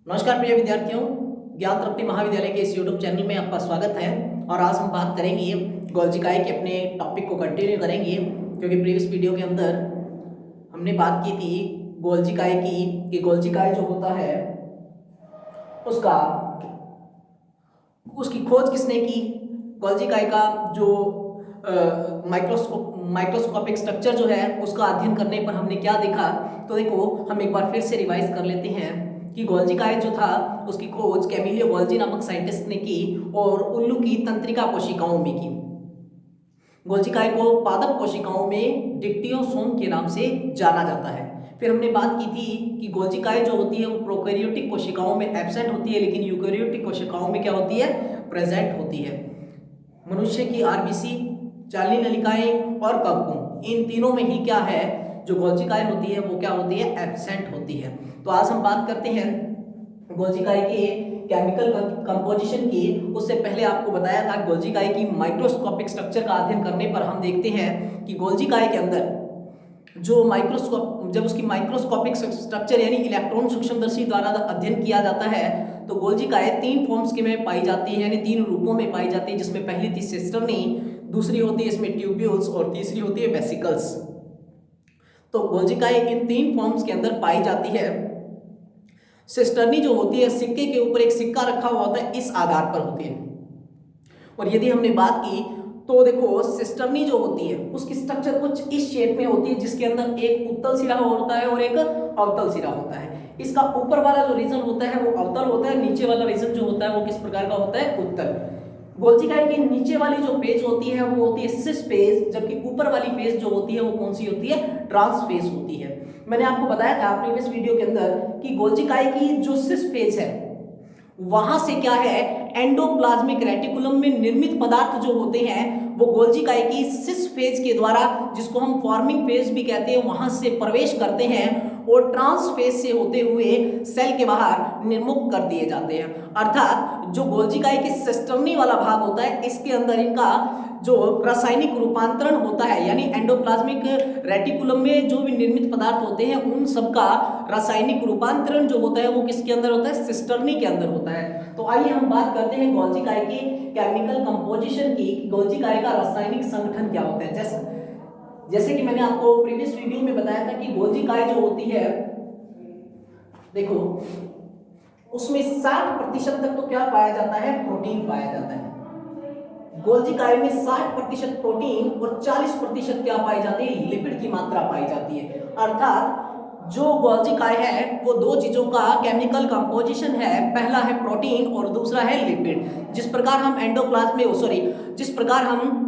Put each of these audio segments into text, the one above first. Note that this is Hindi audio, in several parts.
नमस्कार प्रिय विद्यार्थियों, ज्ञान तृप्ति महाविद्यालय के इस यूट्यूब चैनल में आपका स्वागत है। और आज हम बात करेंगे गोल्जी काय के अपने टॉपिक को कंटिन्यू करेंगे, क्योंकि प्रीवियस वीडियो के अंदर हमने बात की थी गोल्जी काय की कि गोल्जी काय जो होता है उसका उसकी खोज किसने की। गोल्जी काय का जो माइक्रोस्कोपिक स्ट्रक्चर जो है उसका अध्ययन करने पर हमने क्या देखा, तो देखो हम एक बार फिर से रिवाइज कर लेते हैं कि गोल्जी काय जो था उसकी खोज कैमिलियो गोल्जी नामक साइंटिस्ट ने की और उल्लू की तंत्रिका कोशिकाओं में की। गोल्जी काय को पादप कोशिकाओं में डिक्टियोसोम के नाम से जाना जाता है। फिर हमने बात की थी कि गोल्जी काय जो होती है वो प्रोकैरियोटिक कोशिकाओं में एब्सेंट होती है, लेकिन यूकैरियोटिक कोशिकाओं में क्या होती है, प्रेजेंट होती है। मनुष्य की आरबीसी, जाली नलिकाएं और कवकों, इन तीनों में ही क्या है, जो गोल्जी काय होती है वो क्या होती है, एब्सेंट होती है। तो आज हम बात करते हैं गोल्जी काय के केमिकल कंपोजिशन की। उससे पहले आपको बताया था गोल्जी काय की माइक्रोस्कोपिक स्ट्रक्चर का अध्ययन करने पर हम देखते हैं कि गोल्जी काय के अंदर जो जब उसकी माइक्रोस्कोपिक स्ट्रक्चर यानी इलेक्ट्रॉन सूक्ष्मदर्शी द्वारा अध्ययन किया जाता है, तो गोल्जी काय तीन फॉर्म्स के में पाई जाती है, यानी तीन रूपों में पाई जाती है, जिसमें पहली थी सिस्टर्नी, दूसरी होती है इसमें ट्यूब्यूल्स और तीसरी होती है वेसिकल्स। तो गोल्जी काय इन तीन फॉर्म्स के अंदर पाई जाती है। सिस्टर्नी जो होती है सिक्के के ऊपर एक सिक्का रखा हुआ होता है, इस आधार पर होती है। और यदि हमने बात की तो देखो सिस्टर्नी जो होती है उसकी स्ट्रक्चर कुछ इस शेप में होती है, जिसके अंदर एक उत्तल सिरा होता है और एक अवतल सिरा होता है। इसका ऊपर वाला जो रीजन होता है वो अवतल होता है, नीचे वाला रीजन जो होता है वो किस प्रकार का होता है, उत्तल। गोल्जी काय की नीचे वाली जो फेज होती है वो होती है सिस फेज, जबकि ऊपर वाली फेज जो होती है वो कौन सी होती है, ट्रांस फेज होती है। मैंने आपको बताया था प्रीवियस वीडियो के अंदर कि गोल्जी काय की जो सिस फेज है वहां से क्या है, एंडोप्लाज्मिक रेटिकुलम में निर्मित पदार्थ जो होते हैं वो गोल्जी काय की सिस फेज के द्वारा, जिसको हम फॉर्मिंग फेज भी कहते हैं, वहां से प्रवेश करते हैं और ट्रांस फेज से होते हुए सेल के बाहर निर्मुक्त कर दिए जाते हैं। अर्थात जो गोल्जी काय की सिस्टर्नी वाला भाग होता है इसके अंदर इनका जो रासायनिक रूपांतरण होता है, यानी एंडोप्लाज्मिक रेटिकुलम में जो भी निर्मित पदार्थ होते हैं उन सबका रासायनिक रूपांतरण जो होता है वो किसके अंदर होता है, सिस्टर्नी के अंदर होता है। तो आइए हम बात करते हैं गोल्जी काय की केमिकल कंपोजिशन की, गोल्जी काय का रासायनिक संगठन क्या होता है। जैसे कि मैंने आपको प्रीवियस वीडियो में बताया था कि गोल्जी काय जो होती है, देखो उसमें 60% तक तो क्या पाया जाता है, प्रोटीन पाया जाता है। गोल्जी काय में 60% प्रोटीन और 40% क्या पाई जाती है, लिपिड की मात्रा पाई जाती है। अर्थात जो गोल्जी काय है वो दो चीजों का केमिकल कंपोजिशन है, पहला है प्रोटीन और दूसरा है लिपिड। जिस प्रकार हम जिस प्रकार हम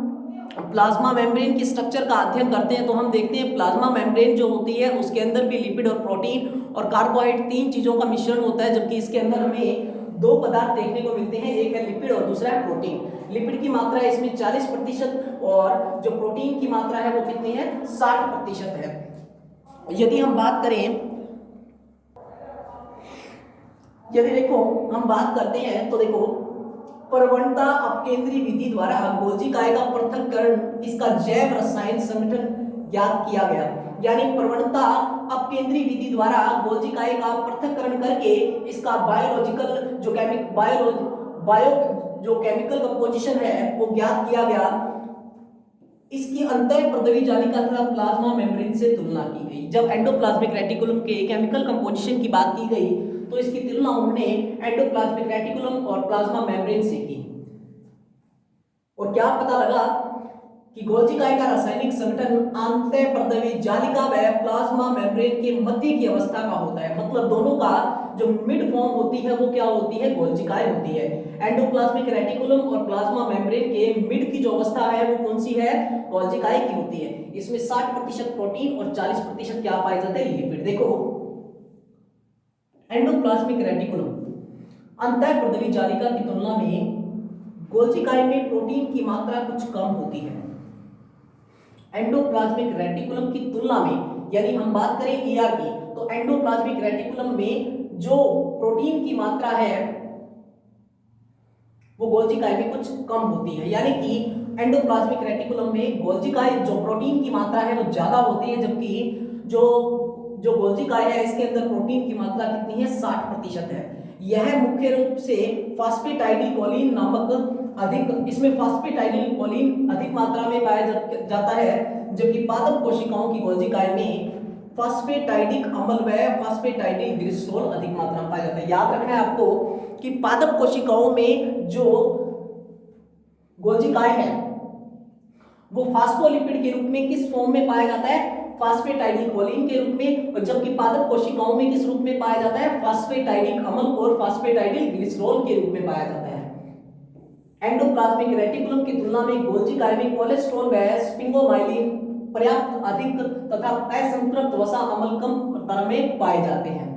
प्लाज्मा मेम्ब्रेन की स्ट्रक्चर का अध्ययन करते हैं तो हम देखते हैं प्लाज्मा मेम्ब्रेन जो होती है उसके अंदर भी लिपिड और प्रोटीन और कार्बोहाइड्रेट तीन चीजों का मिश्रण होता है, जबकि इसके अंदर हमें दो पदार्थ देखने को मिलते हैं, एक है लिपिड और दूसरा है प्रोटीन। लिपिड की मात्रा है इसमें 40% और जो प्रोटीन की मात्रा है वो कितनी है, 60% है। यदि हम बात करें, यदि देखो हम बात करते हैं तो देखो प्रवणता अपकेंद्री विधि द्वारा गोल्जी काय का पृथक्करण, इसका जैव रसायन संगठन ज्ञात किया गया। यानी प्रवणता अपकेंद्री विधि द्वारा गोल्जी काय का पृथक्करण करके इसका बायोलॉजिकल जो केमिकल कंपोजिशन है वो ज्ञात किया गया। इसकी अंतःप्रद्रवी जालिका तथा प्लाज्मा मेम्ब्रेन से तुलना की गई। जब एंडोप्लाज्मिक रेटिकुलम के केमिकल कंपोजिशन की बात की गई तो इसकी तुलना उन्होंने एंडोप्लाज्मिक रेटिकुलम और प्लाज्मा मेम्ब्रेन से की। और क्या पता लगा कि गोल्जी काय का रासायनिक संगठन अंतःप्रद्रवी जालिका व प्लाज्मा मेम्ब्रेन के मध्य की अवस्था का होता है। मतलब दोनों का जो मिड फॉर्म होती है वो क्या होती है, गोल्जी काय होती है। एंडोप्लाज्मिक रेटिकुलम और प्लाज्मा मेम्ब्रेन के मिड की जो अवस्था है वो कौन सी है, गोल्जी काय की होती है। इसमें 60% प्रोटीन और 40% क्या पाए जाते हैं, लिपिड। देखो एंडोप्लाज्मिक रेटिकुलम अंतःप्रद्रवी जालिका की तुलना में गोल्जी काय में प्रोटीन की मात्रा कुछ कम होती है। एंडोप्लाज्मिक रेटिकुलम की तुलना में, यानी हम बात करें ईआर की, तो एंडोप्लाज्मिक रेटिकुलम में जो प्रोटीन की मात्रा है वो गोल्जी काय में कुछ कम होती है। यानी कि एंडोप्लाज्मिक रेटिकुलम में गोल्जी काय जो प्रोटीन की मात्रा है वो ज्यादा होती है, जबकि जो गोल्जी काय है इसके अंदर प्रोटीन की मात्रा कितनी है, 60% है। यह मुख्य रूप से फास्फेटाइडिल नामक इसमें फास्फेटाइडिल अधिक मात्रा में पाया जाता है, जबकि पादप कोशिकाओं की गोल्जी कायल में फास्फेटाइडिक अम्ल व फास्फेटाइडिल ग्लिसरॉल अधिक मात्रा में पाया जाता है। याद रखना है आपको कि पादप कोशिकाओं में जो गोल्जी कायल है वो फास्फोलिपिड के रूप में किस फॉर्म में पाया जाता है? फास्फेटाइडिल कोलिन के रूप में, और जबकि पादप कोशिकाओं में किस रूप में पाया जाता है? फास्फेटाइडिक अम्ल और फास्फेटाइडिल ग्लिसरॉल के रूप में पाया जाता है। एंडोप्लाज्मिक रेटिकुलम की तुलना में गोल्जी कायल में कोलेस्ट्रॉल व स्फिंगोमाइलिन पर्याप्त अधिक तथा असंतृप्त वसा अम्ल कम मात्रा में पाए जाते हैं।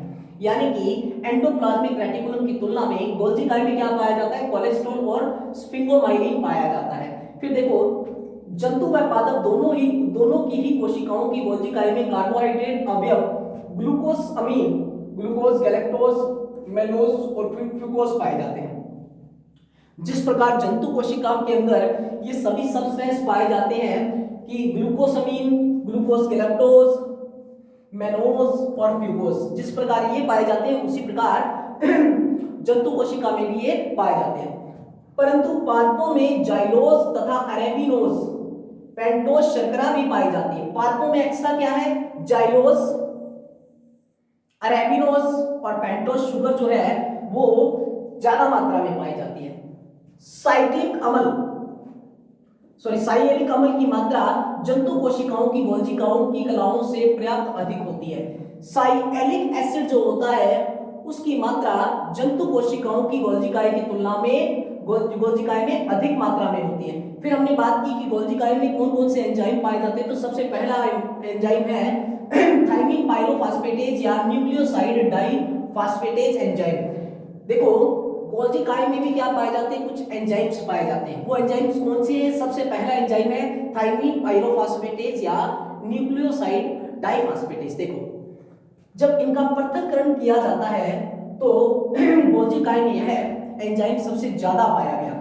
यानी कि एंडोप्लाज्मिक रेटिकुलम की तुलना में गोल्जी कायल में क्या पाया जाता है? कोलेस्ट्रॉल और स्फिंगोमाइलिन पाया जाता है। फिर देखो, जंतु व पादप दोनों की ही कोशिकाओं की गोल्जी कायल में कार्बोहाइड्रेट अवयव ग्लूकोज अमीन, ग्लूकोज, गैलेक्टोज, मेलोज और फ्रूक्टोज पाए जाते हैं। जिस प्रकार जंतु कोशिकाओं के अंदर ये सभी सब्सटेंस पाए जाते हैं कि ग्लूकोसमीन, ग्लूकोज, गैलेक्टोज, मेलोज और फ्रूक्टोज, जिस प्रकार ये पाए जाते हैं उसी प्रकार जंतु कोशिका में भी ये पाए जाते हैं। परंतु पादपों में जाइलोज तथा अरेबिनोज, पेंटोज शर्करा भी पाई जाती है। पादपों में एक्स्ट्रा क्या है? जाइलोज, अरेबिनोज और पेंटोज शुगर जो है वो ज्यादा मात्रा में पाई जाती है। साइक्लिक अम्ल साइएलिक अम्ल की मात्रा जंतु कोशिकाओं की गोल्जिकाओं की कलाओं से पर्याप्त अधिक होती है। साइएलिक एसिड जो होता है उसकी मात्रा जंतु कोशिकाओं की गोल्जिकाएं की तुलना में गोल्जिकाएं में अधिक मात्रा में होती है। फिर हमने बात की कि गोल्जिकाएं में कौन कौन से एंजाइम पाए जाते हैं। तो सबसे पहला एंजाइम है थायमिन पाइरोफॉस्फेटेज या न्यूक्लियोसाइड डाइफॉस्फेटेज एंजाइम। देखो, गोल्जी कायल में भी क्या पाए जाते हैं? कुछ एंजाइम्स पाए जाते हैं। वो एंजाइम्स कौन से हैं? सबसे पहला एंजाइम है थायमिन पाइरोफॉस्फेटेज या न्यूक्लियोसाइड डाइफॉस्फेटेज। देखो, जब इनका पृथक्करण किया जाता है तो गोल्जी कायल में यह एंजाइम सबसे ज्यादा पाया गया।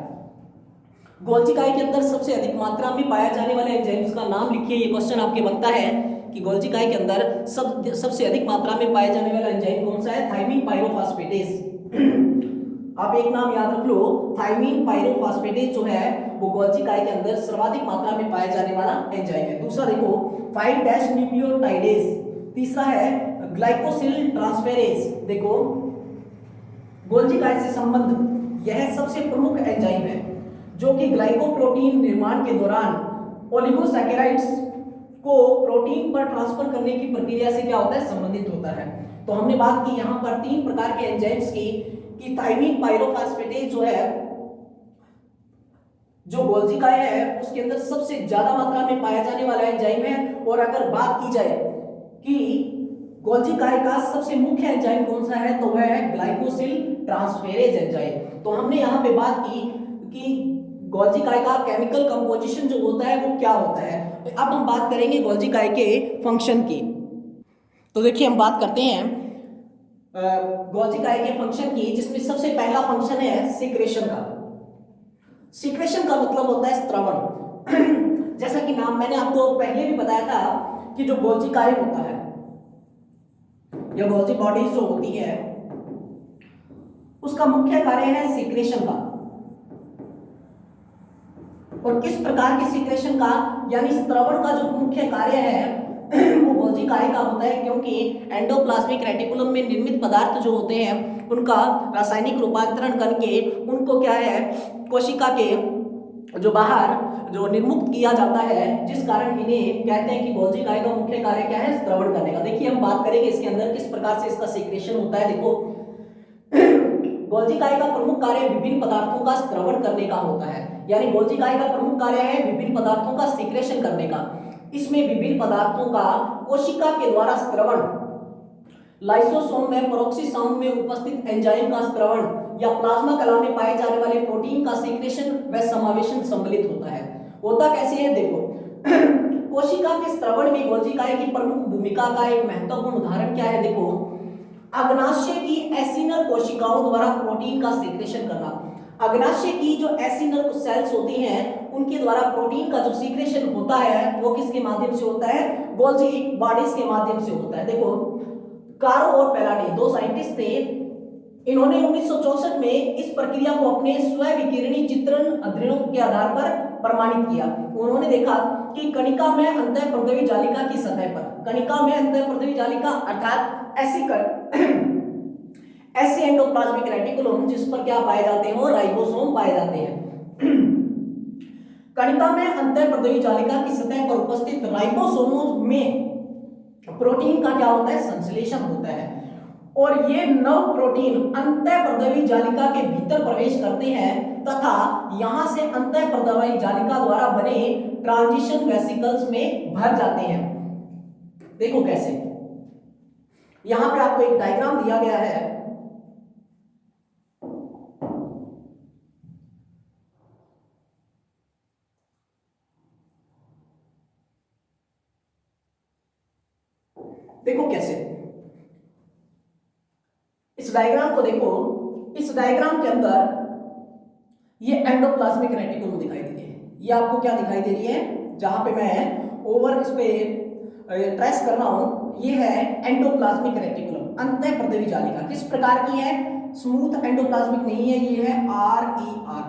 गोल्जी कायल के अंदर सबसे अधिक मात्रा में पाया जाने वाले एंजाइम्स का नाम लिखिए। ये क्वेश्चन आपके बनता है कि गोल्जी कायल के अंदर सबसे अधिक मात्रा में पाए जाने वाला एंजाइम कौन सा है? थायमिन पाइरोफॉस्फेटेज। आप एक नाम याद रख लो, थायमिन पाइरोफॉस्फेटेज जो है वो गोल्जी कायल के अंदर सर्वाधिक मात्रा में पाया जाने वाला एंजाइम है। दूसरा देखो 5' न्यूक्लियोटाइडेज। तीसरा है ग्लाइकोसिल ट्रांसफेरेज। देखो, गोल्जी कायल से संबंध यह सबसे प्रमुख एंजाइम है जो कि ग्लाइकोप्रोटीन निर्माण के दौरान ओलिगोसैकेराइड्स को प्रोटीन पर ट्रांसफर करने की प्रक्रिया से क्या होता है? संबंधित होता है। तो हमने बात की यहाँ पर 3 प्रकार के एंजाइम्स की कि थायमिन पाइरोफॉस्फेटेज जो है, जो गोल्जी कायल है उसके अंदर सबसे ज्यादा मात्रा में पाया जाने वाला एंजाइम है। और अगर बात की जाए कि गोल्जी कायल का सबसे मुख्य एंजाइम कौन सा है, तो वह है ग्लाइकोसिल ट्रांसफेरेज एंजाइम। तो हमने यहाँ पे बात की कि गोल्जी कायल का केमिकल कंपोजिशन जो होता है वो क्या होता है। अब हम बात करेंगे गोल्जी कायल के फंक्शन की। तो देखिए, हम बात करते हैं गोल्जी कायल के फंक्शन की, जिसमें सबसे पहला फंक्शन है सीक्रेशन का। सीक्रेशन का मतलब होता है स्त्रवण। जैसा कि नाम मैंने आपको पहले भी बताया था कि जो गोल्जी कायल होता है या गोल्जी बॉडीज जो होती है उसका मुख्य कार्य है सीक्रेशन का। और किस प्रकार के सीक्रेशन का, यानी स्त्रवण का जो मुख्य कार्य है वो गोल्जी कायल का होता है, क्योंकि एंडोप्लाज्मिक रेटिकुलम में निर्मित पदार्थ जो होते हैं उनका रासायनिक रूपांतरण करके उनको क्या है कोशिका के जो बाहर जो निर्मुक्त किया जाता है, जिस कारण इन्हें कहते हैं कि गोल्जी कायल का मुख्य कार्य क्या है? स्त्रवण करने का। देखिए, हम बात करेंगे इसके अंदर किस प्रकार से इसका सीक्रेशन होता है। देखो, गोल्जी कायल का प्रमुख कार्य विभिन्न पदार्थों का स्त्रवण करने का होता है। यानी गोल्जी कायल का प्रमुख कार्य है विभिन्न पदार्थों का सीक्रेशन करने का। इसमें विभिन्न पदार्थों का कोशिका के द्वारा स्त्रवण, लाइसोसोम में पेरोक्सिसोम में उपस्थित एंजाइम का स्त्रवण या प्लाज्मा कला में पाए जाने वाले प्रोटीन का सीक्रेशन व समावेशन सम्मिलित होता है। होता कैसे है? देखो, कोशिका के स्त्रवण में गोल्जी कायल की प्रमुख भूमिका का एक महत्वपूर्ण उदाहरण क्या है? देखो, अग्नाशय की एसिनल कोशिकाओं द्वारा प्रोटीन का सीक्रेशन करना। अग्नाशय की जो एसिनल सेल्स होती हैं उनके द्वारा प्रोटीन का जो सीक्रेशन होता है वो किसके माध्यम से होता है? गोल्जी बॉडीज के माध्यम से होता है। देखो, कारो और पेलाडी 2 साइंटिस्ट थे इन्होंने 1964 में इस प्रक्रिया को अपने स्व-विकिरणी चित्रण अध्ययनों के आधार पर प्रमाणित किया। उन्होंने देखा कि कणिका में अंतःप्रद्रवी जालिका की सतह पर, कणिका में अंतःप्रद्रवी जालिका अर्थात ऐसे एंडोप्लाज्मिक रेटिकुलम जिस पर क्या पाए जाते हैं, राइबोसोम पाए जाते हैं। कणिका में अंतःप्रद्रवी जालिका की सतह पर उपस्थित राइबोसोमों में प्रोटीन का क्या होता है, संश्लेषण होता है और ये नव प्रोटीन अंतःप्रद्रवी जालिका के भीतर प्रवेश करते हैं तथा यहां से अंतःप्रद्रवी जालिका द्वारा बने ट्रांजिशन वेसिकल्स में भर जाते हैं। देखो कैसे, यहां पे आपको एक डायग्राम दिया गया है। देखो कैसे, इस डायग्राम को देखो, इस डायग्राम के अंदर ये एंडोप्लाज्मिक रेटिकुलम दिखाई दे रही है। ये आपको क्या दिखाई दे रही है, जहां पे मैं ओवर इस पे ट्रेस कर रहा हूं, ये है एंडोप्लाज्मिक रेटिकुलम, अंतःप्रद्रवी जालिका। किस प्रकार की है, स्मूथ एंडोप्लाज्मिक नहीं है, ये है RER,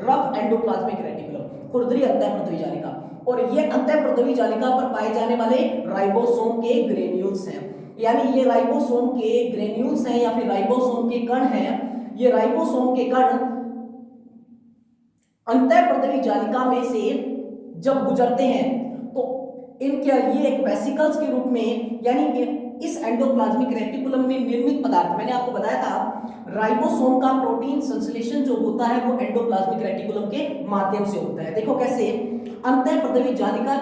रफ एंडोप्लाज्मिक रेटिकुलम, खुरदरी अंतःप्रद्रवी जालिका। और ये अंतःप्रद्रवी जालिका पर पाए जाने वाले राइबोसोम के ग्रेन्यूल्स हैं, यानी ये राइबोसोम के ग्रेन्यूल्स हैं या फिर राइबोसोम के कण हैं। ये राइबोसोम के कण अंतःप्रद्रवी जालिका में से जब गुजरते हैं तो इनके ये एक वेसिकल्स के रूप में, यानी इस एंडोप्लाज्मिक रेटिकुलम में निर्मित पदार्थ, मैंने आपको बताया था राइबोसोम का प्रोटीन संश्लेषण जो होता है वो एंडोप्लाज्मिक रेटिकुलम के माध्यम से होता है। देखो कैसे, अंतःप्रद्रवी जालिका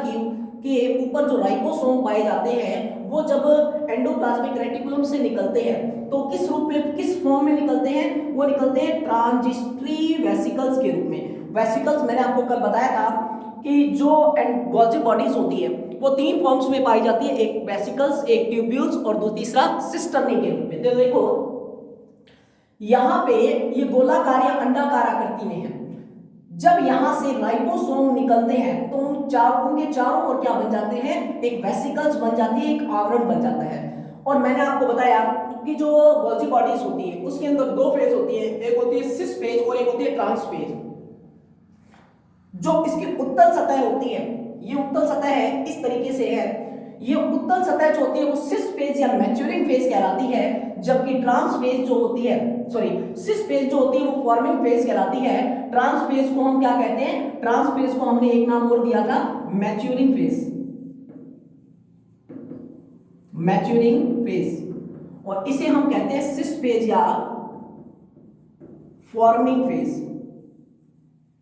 के ऊपर जो राइबोसोम पाए जाते हैं वो जब एंडोप्लाज्मिक रेटिकुलम से निकलते हैं तो किस रूप में, किस फॉर्म में निकलते हैं, वो निकलते हैं ट्रांजिस्ट्री वेसिकल्स के रूप में। वेसिकल्स मैंने आपको कल बताया था कि जो गोल्जी बॉडीज होती है वो 3 फॉर्म्स में पाई जाती है, एक वेसिकल्स, एक ट्यूब्यूल्स और तीसरा सिस्टर्नी के रूप में। तो देखो यहां पे ये गोलाकार या अंडाकार आकृति में है। जब यहां से राइबोसोम निकलते हैं तो उनके चारों ओर क्या बन जाते हैं, एक वेसिकल्स बन जाती है, एक आवरण बन जाता है। और मैंने आपको बताया कि जो गोल्जी बॉडीज होती है उसके अंदर 2 फेज होती है, एक होती है सिस फेज और एक होती है ट्रांस फेज। जो इसकी उत्तल सतह होती है, ये उत्तल सतह है, इस तरीके से है। ये उत्तल सतह जो होती है वो सिस फेज या मैच्योरिंग फेज कहलाती है, जबकि ट्रांस फेज जो होती है, सिस फेज जो होती है वो फॉर्मिंग फेज कहलाती है। ट्रांस फेज को हम क्या कहते हैं, ट्रांस फेज को हमने एक नाम और दिया था, मैच्योरिंग फेज, मैच्योरिंग फेज। और इसे हम कहते हैं सिस फेज या फॉर्मिंग फेज।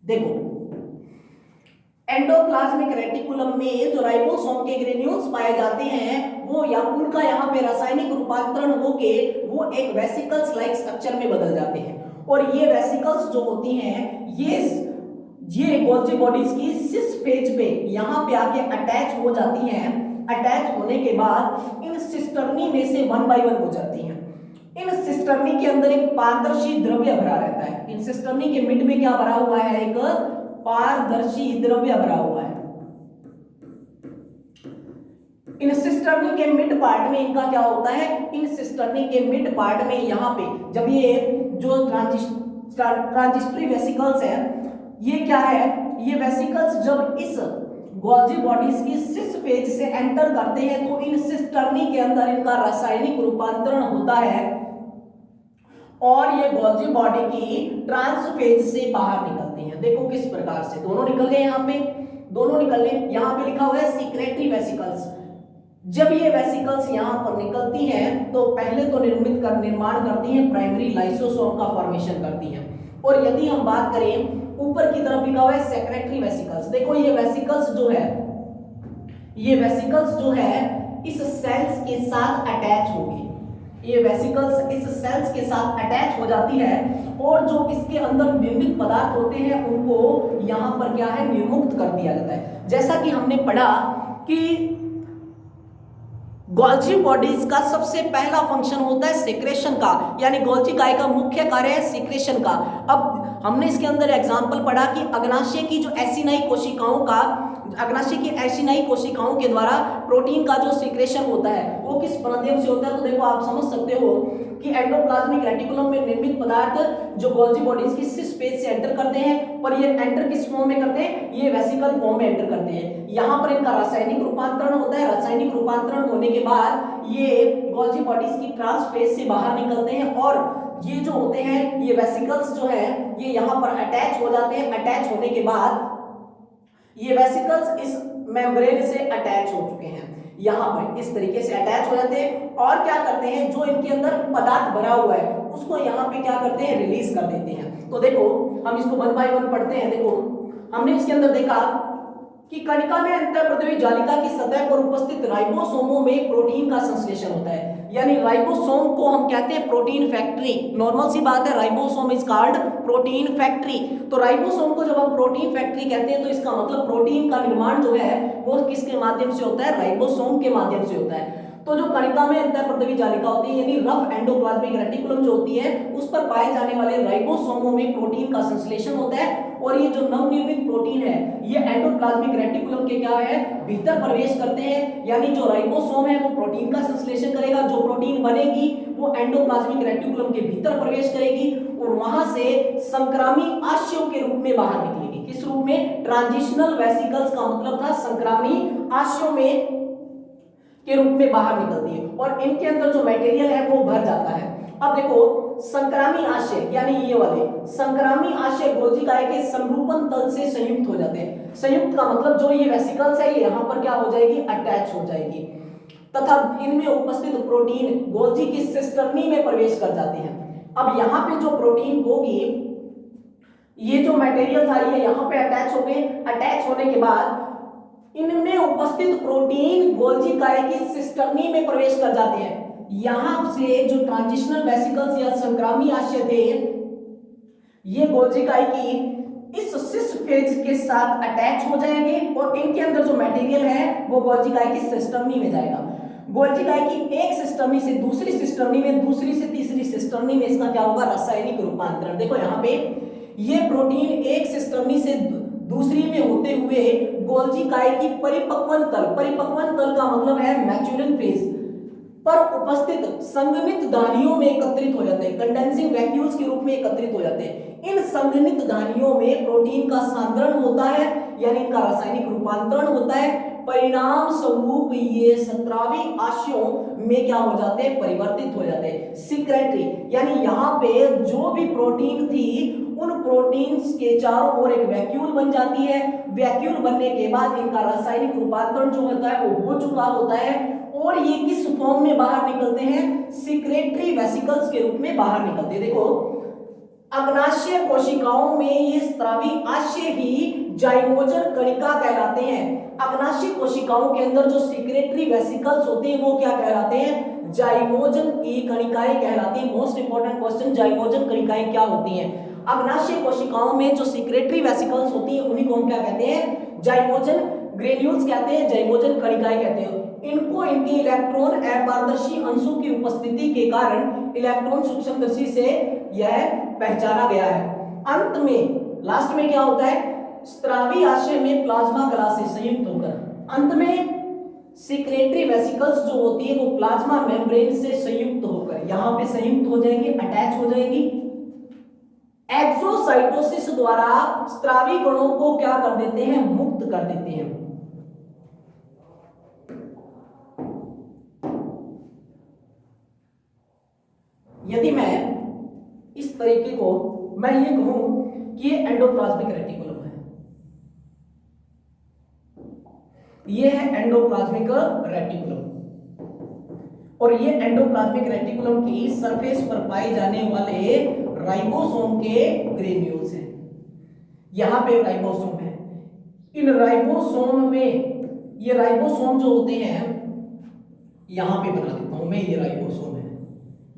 देखो एंडोप्लाज्मिक रेटिकुलम में जो राइबोसोम के ग्रेन्यूल्स पाए जाते हैं वो या उनका यहाँ पे रासायनिक रूपांतरण होके वो एक वेसिकल्स लाइक स्ट्रक्चर में बदल जाते हैं। और ये वेसिकल्स जो होती हैं ये गोल्जी बॉडीज की सिस फेज पे यहाँ पे आके अटैच हो जाती हैं। अटैच होने के बाद इन सिस्टर्नी में से 1 बाय 1 गुजरती हैं। इन सिस्टर्नी के अंदर एक पारदर्शी द्रव्य भरा रहता है। इन सिस्टर्नी के मिड में क्या भरा हुआ है, एक पारदर्शी द्रव्य भरा हुआ है। इन सिस्टर्नी के मिड पार्ट में इनका क्या होता है, इन सिस्टर्नी के मिड पार्ट में यहाँ पे जब ये जो ट्रांजिस्ट्री वेसिकल्स है, ये क्या है, ये वेसिकल्स जब इस गोल्जी बॉडीज की सिस फेज से एंटर करते हैं तो इन सिस्टर्नी के अंदर इनका रासायनिक रूपांतरण होता है और ये गोल्जी बॉडी की ट्रांस फेज से बाहर निकलती हैं। देखो किस प्रकार से, दोनों निकल गए, यहाँ पे दोनों निकल गए। यहाँ पे लिखा हुआ है सीक्रेटरी वेसिकल्स। जब ये वेसिकल्स यहाँ पर निकलती हैं तो पहले तो निर्माण करती हैं प्राइमरी लाइसोसोम का फॉर्मेशन करती हैं। और यदि हम बात करें ऊपर की तरफ लिखा हुआ है सेक्रेटरी वेसिकल्स। देखो ये वेसिकल्स जो है, ये वेसिकल्स जो है इस सेल्स के साथ अटैच होगी। ये वेसिकल्स इस सेल्स के साथ अटैच हो जाती है और जो इसके अंदर निर्मित पदार्थ होते हैं उनको यहाँ पर क्या है, निर्मुक्त कर दिया जाता है। जैसा कि हमने पढ़ा कि गोल्जी बॉडीज का सबसे पहला फंक्शन होता है सिक्रेशन का, यानी गोल्जी काय का मुख्य कार्य है सिक्रेशन का। अब हमने इसके अंदर एग्जांपल पढ़ा कि अग्नाशय की जो एसिनाई कोशिकाओं का अग्नाशय की एसिनाई कोशिकाओं के द्वारा प्रोटीन का जो सीक्रेशन होता है वो किस माध्यम से होता है? तो देखो आप समझ सकते हो कि एंडोप्लाज्मिक रेटिकुलम में निर्मित पदार्थ जो गोल्जी बॉडीज की सिस पेज से एंटर करते हैं, पर ये एंटर किस फॉर्म में करते हैं? ये वेसिकल फॉर्म में एंटर करते हैं। यहाँ पर इनका रासायनिक रूपांतरण होता है। रासायनिक रूपांतरण होने के बाद ये गोल्जी बॉडीज की ट्रांसफेज से बाहर निकलते हैं और ये जो होते हैं ये वेसिकल्स जो है ये यहाँ पर अटैच हो जाते हैं। अटैच होने के बाद ये वेसिकल्स इस मेम्ब्रेन से अटैच हो चुके हैं, यहाँ पर इस तरीके से अटैच हो जाते हैं और क्या करते हैं, जो इनके अंदर पदार्थ भरा हुआ है उसको यहाँ पे क्या करते हैं, रिलीज कर देते हैं। तो देखो हम इसको 1 बाय 1 पढ़ते हैं। देखो हमने इसके अंदर देखा कि कणिका में अंतःप्रद्रवी जालिका की सतह पर उपस्थित राइबोसोमों में प्रोटीन का संश्लेषण होता है। यानी राइबोसोम को हम कहते हैं प्रोटीन फैक्ट्री। नॉर्मल सी बात है, ribosome is called protein factory. तो राइबोसोम को जब हम प्रोटीन फैक्ट्री कहते हैं तो इसका मतलब प्रोटीन का निर्माण जो है वो किसके माध्यम से होता है? राइबोसोम के माध्यम से होता है। तो जो कणिका में अंतःप्रद्रवी जालिका होती है यानी रफ एंडोप्लाज्मिक रेटिकुलम जो होती है उस पर पाए जाने वाले राइबोसोमों में प्रोटीन का संश्लेषण होता है और ये जो नवनिर्मित प्रोटीन है ये एंडोप्लाज्मिक रेटिकुलम के क्या है, भीतर प्रवेश करते हैं। यानी जो राइबोसोम है वो प्रोटीन का संश्लेषण करेगा, जो प्रोटीन बनेगी वो एंडोप्लाज्मिक रेटिकुलम के भीतर प्रवेश करेगी और वहां से संक्रामी आशयों के रूप में बाहर निकलेगी। किस रूप में? ट्रांजिशनल वेसिकल्स का मतलब था संक्रामी आशयों में के रूप में बाहर निकलती है और इनके अंदर जो मटेरियल है वो भर जाता है। अब देखो संक्रामी आशय यानी ये वाले संक्रामी आशय गोल्जी काय के समरूपण तल से संयुक्त हो जाते हैं। संयुक्त का मतलब जो ये वेसिकल्स है ये यहाँ पर क्या हो जाएगी, अटैच हो जाएगी तथा इनमें उपस्थित प्रोटीन गोल्जी की सिस्टर्नी में प्रवेश कर जाते हैं। अब यहाँ पे जो प्रोटीन होगी ये जो मटेरियल था ये यहाँ पे अटैच हो गए। अटैच होने के बाद इनमें उपस्थित प्रोटीन गोल्जी काय की सिस्टर्नी में प्रवेश कर जाते हैं। यहां से जो ट्रांजिशनल वेसिकल्स या संक्रामी आशय थे ये गोल्जी काय की इस सिस फेज के साथ अटैच हो जाएंगे और इनके अंदर जो मटेरियल है वो गोल्जी काय की सिस्टर्नी में जाएगा। गोल्जी काय की एक सिस्टर्नी से दूसरी सिस्टर्नी में, दूसरी से तीसरी सिस्टर्नी में इसका क्या होगा, रासायनिक रूपांतरण। देखो यहाँ पे ये प्रोटीन एक सिस्टर्नी से दूसरी में होते हुए गोल्जी काय की परिपक्वन तल का मतलब है मैच्योरिंग फेज पर उपस्थित संघनित धानियों में एकत्रित हो जाते हैं, कंडेंसिंग वैक्यूल्स के रूप में एकत्रित हो जाते हैं। इन संघनित धानियों में प्रोटीन का सांद्रण होता है यानी इनका रासायनिक रूपांतरण होता है। परिणाम स्वरूप ये सत्रावी आशयों में क्या हो जाते हैं, परिवर्तित हो जाते हैं। सीक्रेटरी यानी यहाँ पे जो भी प्रोटीन थी उन प्रोटीन्स के चारों ओर एक वैक्यूल बन जाती है। वैक्यूल बनने के बाद इनका रासायनिक रूपांतरण जो होता है वो हो चुका होता है और ये किस फॉर्म में बाहर निकलते हैं, सीक्रेटरी वेसिकल्स के रूप में बाहर निकलते हैं। देखो अग्नाशय कोशिकाओं में ये स्रावी आशय ही जाइमोजन कणिका कहलाते हैं। अग्नाशय कोशिकाओं के अंदर जो सीक्रेटरी वेसिकल्स होते हैं वो क्या कहलाते हैं, जाइमोजन की कणिकाएं कहलाती हैं। मोस्ट इंपोर्टेंट क्वेश्चन, जाइमोजन कणिकाएं क्या होती हैं? अग्नाशय कोशिकाओं में जो सीक्रेटरी वेसिकल्स होती हैं उन्हीं को हम क्या कहते हैं, जाइमोजन ग्रेन्यूल्स कहते हैं, जाइमोजन कणिकाएं कहते हैं। इनको इनकी इलेक्ट्रॉन अपारदर्शी अंशों की उपस्थिति के कारण इलेक्ट्रॉन सूक्ष्मदर्शी से यह पहचाना गया है। अंत में लास्ट में क्या होता है, स्रावी आशय में प्लाज्मा कला से संयुक्त होकर अंत में सीक्रेटरी वेसिकल्स जो होती है वो प्लाज्मा मेम्ब्रेन से संयुक्त होकर यहां पे संयुक्त हो जाएंगे, अटैच हो जाएंगी। एक्सोसाइटोसिस द्वारा स्रावी कणों को क्या कर देते हैं, मुक्त कर देते हैं। यदि मैं इस तरीके को मैं ये कहूं कि ये एंडोप्लाज्मिक रेटिकुलम है, ये है एंडोप्लाज्मिक रेटिकुलम और ये एंडोप्लाज्मिक रेटिकुलम की सरफेस पर पाए जाने वाले राइबोसोम के ग्रेन्यूल्स हैं। यहां पे राइबोसोम है। इन राइबोसोम में ये राइबोसोम जो होते हैं यहां पे बना देता हूं मैं, ये राइबोसोम है,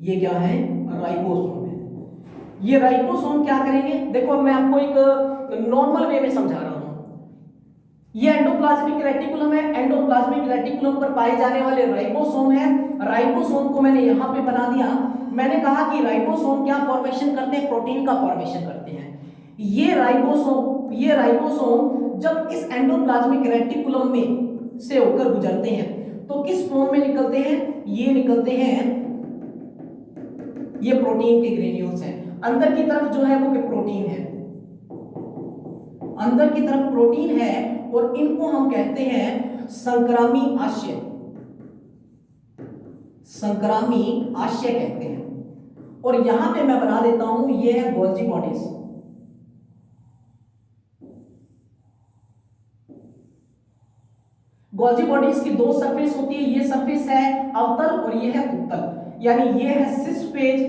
ये क्या है, राइबोसोम है। ये राइबोसोम क्या करेंगे, देखो मैं आपको एक नॉर्मल वे में समझा रहा हूं। ये एंडोप्लाज्मिक रेटिकुलम है, एंडोप्लाज्मिक रेटिकुलम पर पाए जाने वाले राइबोसोम है। राइबोसोम को मैंने यहां पे बना दिया। मैंने कहा कि राइबोसोम क्या फॉर्मेशन करते हैं, प्रोटीन का फॉर्मेशन करते हैं। ये राइबोसोम जब इस एंडोप्लाज्मिक रेटिकुलम में से होकर गुजरते हैं तो किस फॉर्म में निकलते हैं? ये निकलते हैं, ये प्रोटीन के ग्रेन्यूल्स हैं। अंदर की तरफ जो है वो प्रोटीन है, अंदर की तरफ प्रोटीन है और इनको हम कहते हैं संक्रामी आशय, संक्रामी आशय कहते हैं। और यहां पे मैं बना देता हूं, ये है गोल्जी बॉडीज। गोल्जी बॉडीज की दो सरफेस होती है, ये सरफेस है अवतल और ये है उत्तल, यानी ये है सिस फेज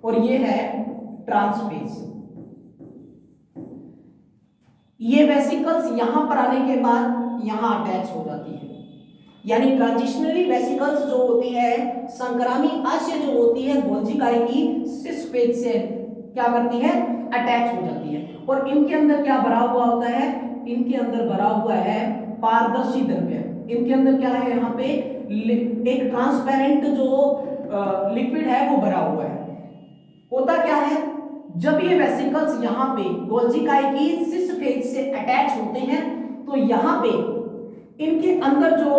और ये है ट्रांसफेज। ये वेसिकल्स यहां पर आने के बाद यहां अटैच हो जाती है, यानी ट्रांजिशनरी वेसिकल्स जो होती है, संक्रामी आशय जो होती है गोल्जी काय की सिस फेज से क्या करती है? अटैच हो जाती है। और इनके अंदर क्या भरा हुआ होता है? इनके अंदर भरा हुआ है पारदर्शी द्रव्य। इनके अंदर क्या है? यहाँ पे एक ट्रांसपेरेंट जो लिक्विड है वो भरा हुआ है। होता क्या है, जब ये वेसिकल्स यहाँ पे गोल्जी काय की सिस फेज से अटैच होते हैं तो यहाँ पे इनके अंदर जो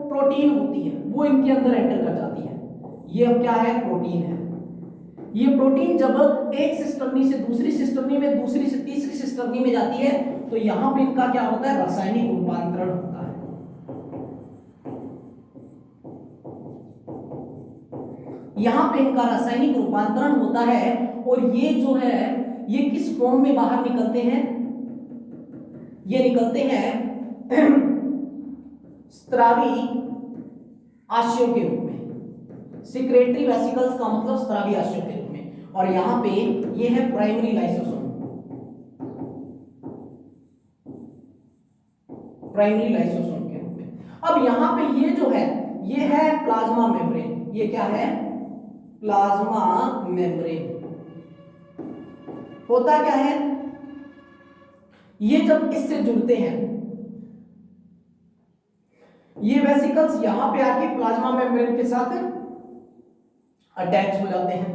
प्रोटीन होती है वो इनके अंदर एंटर कर जाती है। ये अब क्या है? प्रोटीन है। ये प्रोटीन जब एक सिस्टर्नी से दूसरी सिस्टर्नी में, दूसरी से तीसरी सिस्टर्नी में जाती है तो यहां पे इनका क्या होता है? रासायनिक रूपांतरण होता है। यहां पे इनका रासायनिक रूपांतरण होता है और ये जो है ये किस फॉर्म में बाहर निकलते हैं? ये निकलते हैं स्त्रावी आशयों के रूप में। सिक्रेटरी वेसिकल्स का मतलब स्त्रावी आशयों के रूप में। और यहां पे ये है प्राइमरी लाइसोसोम, प्राइमरी लाइसोसोम के रूप में। अब यहां पे ये जो है ये है प्लाज्मा मेम्ब्रेन। ये क्या है? Plasma membrane. होता क्या है, ये जब इससे जुड़ते हैं, ये वेसिकल्स यहां पे आके प्लाज्मा मेम्ब्रेन के साथ अटैच हो जाते हैं।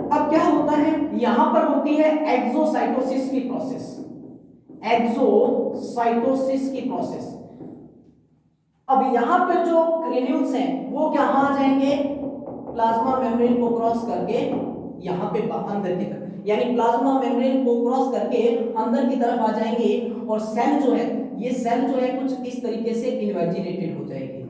अब क्या होता है, यहां पर होती है एक्सोसाइटोसिस की प्रोसेस, एक्सोसाइटोसिस की प्रोसेस। अब यहां पर जो ग्रेन्यूल्स हैं वो कहां आ जाएंगे? प्लाज्मा मेम्ब्रेन को क्रॉस करके यहां पे अंदर की तरफ, यानी प्लाज्मा मेम्ब्रेन को क्रॉस करके अंदर की तरफ आ जाएंगे और सेल जो है, ये सेल जो है कुछ इस तरीके से इन्वेजिनेटेड हो जाएगी।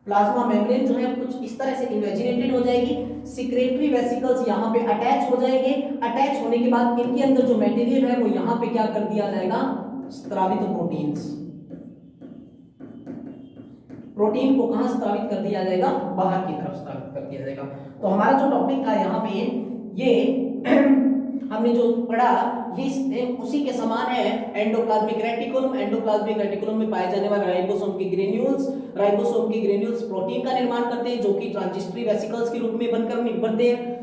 प्लाज्मा मेम्ब्रेन जो है कुछ इस तरह से इन्वेजिनेटेड हो जाएगी। सिक्रेटरी वेसिकल्स यहां पे अटैच हो जाएंगे। अटैच होने के बाद इनके अंदर जो मटेरियल है वो यहां पे क्या कर दिया जाएगा? स्त्रावित प्रोटीन्स। प्रोटीन को कहां स्त्रावित कर दिया जाएगा? बाहर की तरफ स्त्रावित कर दिया जाएगा। तो हमारा जो टॉपिक था यहाँ पे ये हमने जो पढ़ा ये उसी के समान है। एंडोप्लाज्मिक रेटिकुलम, एंडोप्लाज्मिक रेटिकुलम में पाए जाने वाले राइबोसोम के ग्रेन्यूल्स, राइबोसोम के ग्रेन्यूल्स प्रोटीन का निर्माण करते हैं जो कि ट्रांजिस्टरी वेसिकल्स के रूप में बनकर निभरते हैं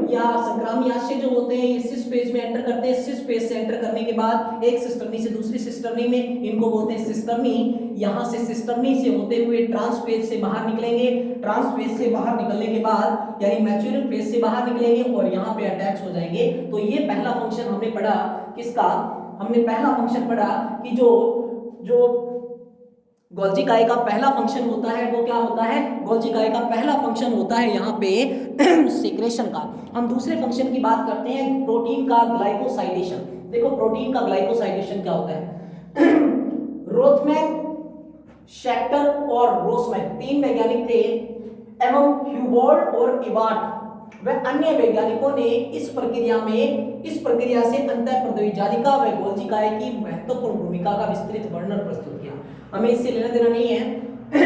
या संक्रामी आशय जो होते हैं ये सिस फेज में एंटर करते हैं। सिस फेज से एंटर करने के बाद एक सिस्टर्नी से दूसरी सिस्टर्नी में, इनको बोलते हैं सिस्टर्नी। यहां से सिस्टर्नी से होते हुए ट्रांस फेज से बाहर निकलेंगे। ट्रांस फेज से बाहर निकलने के बाद यानी मैच्योरिंग फेज से बाहर निकलेंगे और यहां पे अटैच हो जाएंगे। तो ये पहला फंक्शन हमने पढ़ा किसका? हमने पहला फंक्शन पढ़ा कि जो गोल्जी काय का पहला फंक्शन होता है वो क्या होता है? गोल्जी काय का पहला फंक्शन होता है यहाँ पे सिक्रेशन का। हम दूसरे फंक्शन की बात करते हैं, प्रोटीन का ग्लाइकोसाइडेशन। देखो प्रोटीन का ग्लाइकोसाइडेशन क्या होता है? रोथमैन, शेक्टर और रोसमैन तीन वैज्ञानिक थे एवं ह्यूबर्ट और इवार्ट व अन्य वैज्ञानिकों ने इस प्रक्रिया से अंतःप्रद्रवी जालिका व गोल्जी काय की महत्वपूर्ण भूमिका का विस्तृत वर्णन प्रस्तुत किया। हमें इससे लेना देना नहीं है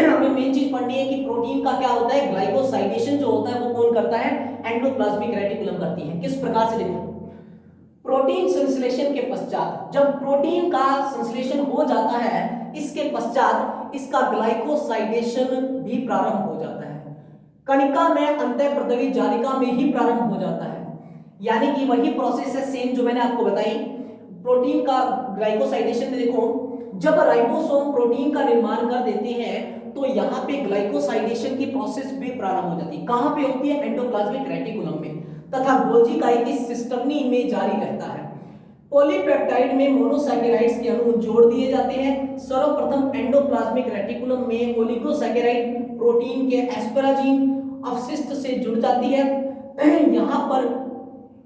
हमें मेन चीज पढ़नी है कि प्रोटीन का क्या होता है? ग्लाइकोसाइडेशन जो होता है वो कौन करता है? एंडोप्लाज्मिक रेटिकुलम करती है। किस प्रकार से? देखो प्रोटीन संश्लेषण के पश्चात, जब प्रोटीन का संश्लेषण हो जाता है इसके पश्चात इसका ग्लाइकोसाइडेशन भी प्रारंभ हो जाता है। कणिका में अंतःप्रद्रवी जालिका में ही प्रारंभ हो जाता है, यानी कि वही प्रोसेस है सेम जो मैंने आपको बताई। प्रोटीन का ग्लाइकोसाइडेशन में देखो जब राइबोसोम प्रोटीन का निर्माण कर देते हैं तो यहाँ पे ग्लाइकोसाइडेशन की प्रोसेस भी प्रारंभ हो जाती है। कहां पे होती है? एंडोप्लाज्मिक रेटिकुलम में। तथा गोल्जी इकाई की सिस्टर्नी में जारी रहता है। पॉलीपेप्टाइड में मोनोसैकेराइड्स के अणु जोड़ दिए जाते हैं। सर्वप्रथम एंडोप्लाज्मिक रेटिकुलम में ओलिगोसैकेराइड प्रोटीन के एस्पराजीन अवशिष्ट से जुड़ जाती है। यहाँ पर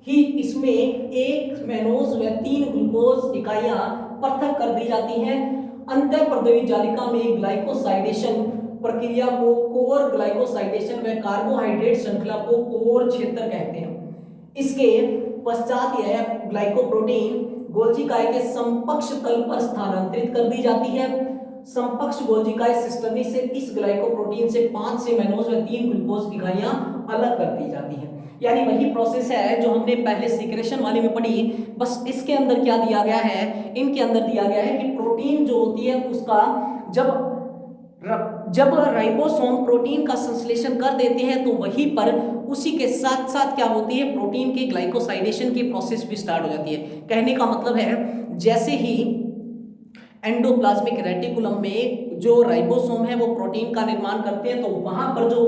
ही इसमें एक मैनोज व 3 ग्लूकोज इकाइयां पृथक कर दी जाती हैं। अंतःपर्दवी जालिका में ग्लाइकोसाइडेशन प्रक्रिया को कोर ग्लाइकोसाइडेशन व कार्बोहाइड्रेट श्रृंखला को कोर क्षेत्र कहते हैं। इसके पश्चात यह ग्लाइकोप्रोटीन गोल्जी इकाई के समकक्ष तल पर स्थानांतरित कर दी जाती है। समकक्ष गोल्जी इकाई सिस्टर्नी से इस ग्लाइकोप्रोटीन से 5 से मैनोज व 3 ग्लूकोज इकाइयां अलग कर दी जाती हैं। यानी वही प्रोसेस है जो हमने पहले सीक्रेशन वाले में पढ़ी, बस इसके अंदर क्या दिया गया है, इनके अंदर दिया गया है कि प्रोटीन जो होती है उसका जब राइबोसोम प्रोटीन का संश्लेषण कर देते हैं तो वहीं पर उसी के साथ साथ क्या होती है, प्रोटीन के ग्लाइकोसाइडेशन की प्रोसेस भी स्टार्ट हो जाती है। कहने का मतलब है जैसे ही एंडोप्लाज्मिक रेटिकुलम में जो राइबोसोम है वो प्रोटीन का निर्माण करते हैं तो वहां पर जो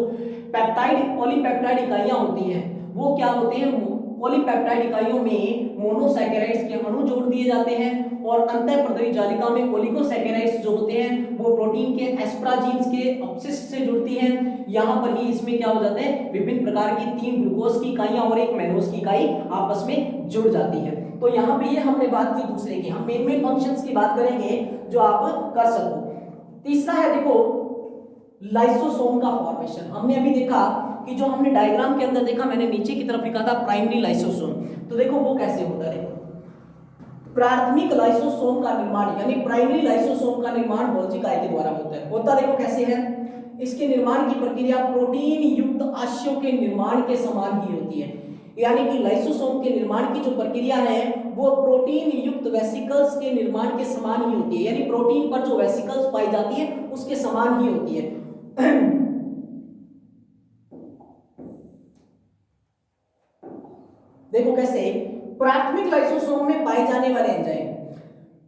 पेप्टाइड पॉलीपेप्टाइड इकाइयां होती हैं वो क्या होते हैं, पॉलीपेप्टाइड इकाइयों में मोनोसैकेराइड्स के अणु जोड़ दिए जाते हैं और अंतःपर्दवी जालिका में ओलिगोसैकेराइड्स जो होते हैं वो प्रोटीन के एस्पराजीन्स के अपशिष्ट से जुड़ती हैं। यहाँ पर ही इसमें क्या हो जाते हैं, विभिन्न प्रकार की 3 ग्लूकोज की इकाइयां और एक मैनोज की इकाई आपस में जुड़ जाती है। तो यहाँ पे ये हमने बात की दूसरे की, हम मेन फंक्शंस की बात करेंगे जो आप कर सको। तीसरा है देखो लाइसोसोम का फॉर्मेशन। हमने अभी देखा कि जो हमने डायग्राम के अंदर देखा, मैंने नीचे की तरफ लिखा था प्राइमरी लाइसोसोम, तो देखो वो कैसे होता है। देखो प्राथमिक लाइसोसोम का निर्माण यानी प्राइमरी लाइसोसोम का निर्माण गोल्जी इकाई के द्वारा होता है। देखो कैसे है, इसके निर्माण की प्रक्रिया प्रोटीन युक्त आश्यों के निर्माण के समान ही होती है। यानी कि लाइसोसोम के निर्माण की जो प्रक्रिया है वो प्रोटीन युक्त वेसिकल्स के निर्माण के समान ही होती है। यानी प्रोटीन पर जो वेसिकल्स पाई जाती है उसके समान ही होती है। देखो कैसे, प्राथमिक लाइसोसोम में पाए जाने वाले एंजाइम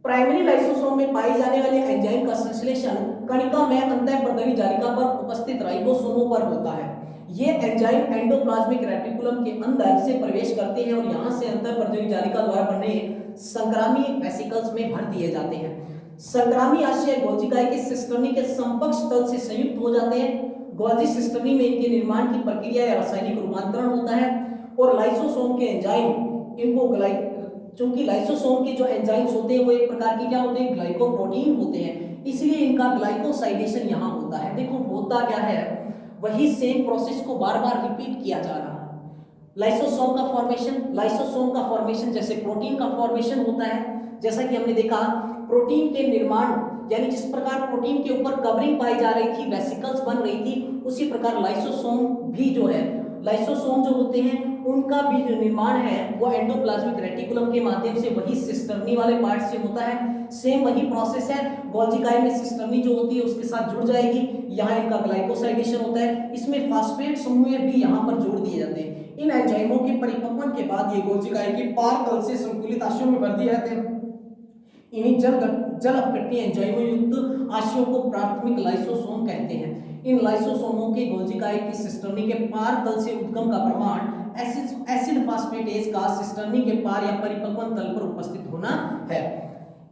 प्राइमरी लाइसोसोम में पाई जाने वाले एंजाइम का संश्लेषण कणिका में अंतःपर्दवी जालिका पर उपस्थित राइबोसोमों पर होता है। ये एंजाइम एंडोप्लाज्मिक रेटिकुलम के अंदर से प्रवेश करते हैं और यहां से अंतःपर्दवी जालिका द्वारा बने संक्रामी वेसिकल्स में भर दिए जाते हैं। संक्रामी आशय गोल्जी इकाई के सिस्टर्नी के समकक्ष तल से संयुक्त हो जाते हैं। गोल्जी सिस्टर्नी में इनके निर्माण की प्रक्रिया या रासायनिक रूपांतरण होता है और लाइसोसोम के एंजाइम इनको चूंकि लाइसोसोम के जो एंजाइम्स होते हैं वो एक प्रकार के क्या होते हैं, ग्लाइकोप्रोटीन होते हैं, इसलिए इनका ग्लाइकोसाइडेशन यहाँ होता है। देखो होता क्या है, वही सेम प्रोसेस को बार बार रिपीट किया जा रहा है। लाइसोसोम का फॉर्मेशन जैसे प्रोटीन का फॉर्मेशन होता है। जैसा कि हमने देखा प्रोटीन के निर्माण यानी जिस प्रकार प्रोटीन के ऊपर कवरिंग पाई जा रही थी, वेसिकल्स बन रही थी, उसी प्रकार लाइसोसोम भी जो है, लाइसोसोम जो होते हैं उनका भी जो निर्माण है वो एंडोप्लाज्मिक रेटिकुलम के माध्यम से वही सिस्टर्नी वाले पार्ट से होता है। सेम वही प्रोसेस है, गोल्जी इकाई में सिस्टर्नी जो होती है उसके साथ जुड़ जाएगी, यहाँ इनका ग्लाइकोसाइडेशन होता है, इसमें फास्फेट समूह भी यहाँ पर जोड़ दिए जाते हैं। इन एंजाइमों के परिपक्वन के बाद ये गोल्जी इकाई की पार तल से संकुलित आशियों में भर दिए जाते हैं। इन्हीं जल अपघटनीय एंजाइमों युक्त आशियों को प्राथमिक लाइसोसोम कहते हैं। इन लाइसोसोमों के गोल्जी इकाई की सिस्टर्नी के पार तल से उद्गम का प्रमाण एसिड फास्फेटेज का सिस्टर्नी के पार या परिपक्वन तल पर उपस्थित होना है।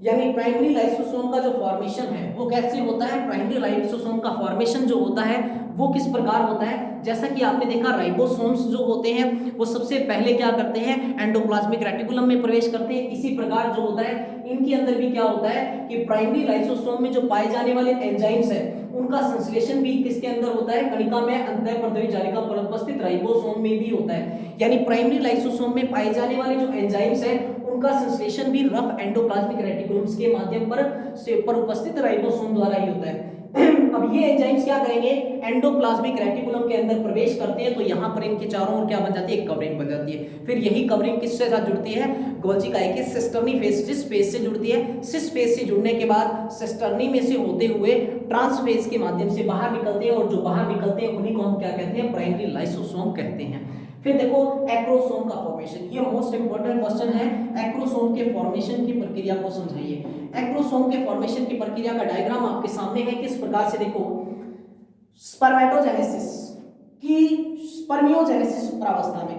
यानी प्राइमरी लाइसोसोम का जो फॉर्मेशन है वो कैसे होता है, प्राइमरी लाइसोसोम का फॉर्मेशन जो होता है वो किस प्रकार होता है, जैसा कि आपने देखा राइबोसोम्स जो होते हैं वो सबसे पहले क्या करते हैं, एंडोप्लाज्मिक रेटिकुलम में प्रवेश करते हैं। इसी प्रकार जो होता है इनके अंदर भी क्या होता है कि प्राइमरी लाइसोसोम में जो पाए जाने वाले एंजाइम्स हैं उनका संश्लेषण भी किसके अंदर होता है, कणिका में अंतःपर्दवी जालिका पर उपस्थित राइबोसोम में भी होता है। यानी प्राइमरी लाइसोसोम में पाए जाने वाले जो एंजाइम्स हैं उनका संश्लेषण भी रफ एंडोप्लाज्मिक रेटिकुलम्स के माध्यम पर उपस्थित राइबोसोम द्वारा ही होता है। अब ये एंजाइम्स क्या करेंगे, एंडोप्लाज्मिक रेटिकुलम के अंदर प्रवेश करते हैं तो यहाँ पर इनके चारों ओर क्या बन जाती है, एक कवरिंग बन जाती है। फिर यही कवरिंग किसके साथ जुड़ती है, गोल्जी इकाई के सिस्टर्नी फेस, सिस फेस से जुड़ती है। सिस फेस से जुड़ने के बाद सिस्टर्नी में से होते हुए ट्रांस फेस के माध्यम से बाहर निकलते हैं और जो बाहर निकलते हैं उन्हीं को हम क्या कहते हैं, प्राइमरी लाइसोसोम कहते हैं। फिर देखो एक्रोसोम का फॉर्मेशन, ये मोस्ट इंपोर्टेंट क्वेश्चन है। एक्रोसोम के फॉर्मेशन की प्रक्रिया को समझाइए। एक्रोसोम के फॉर्मेशन की प्रक्रिया का डायग्राम आपके सामने है। किस प्रकार से, देखो स्पर्मेटोजेनेसिस की स्पर्मियोजेनेसिस प्रावस्था में,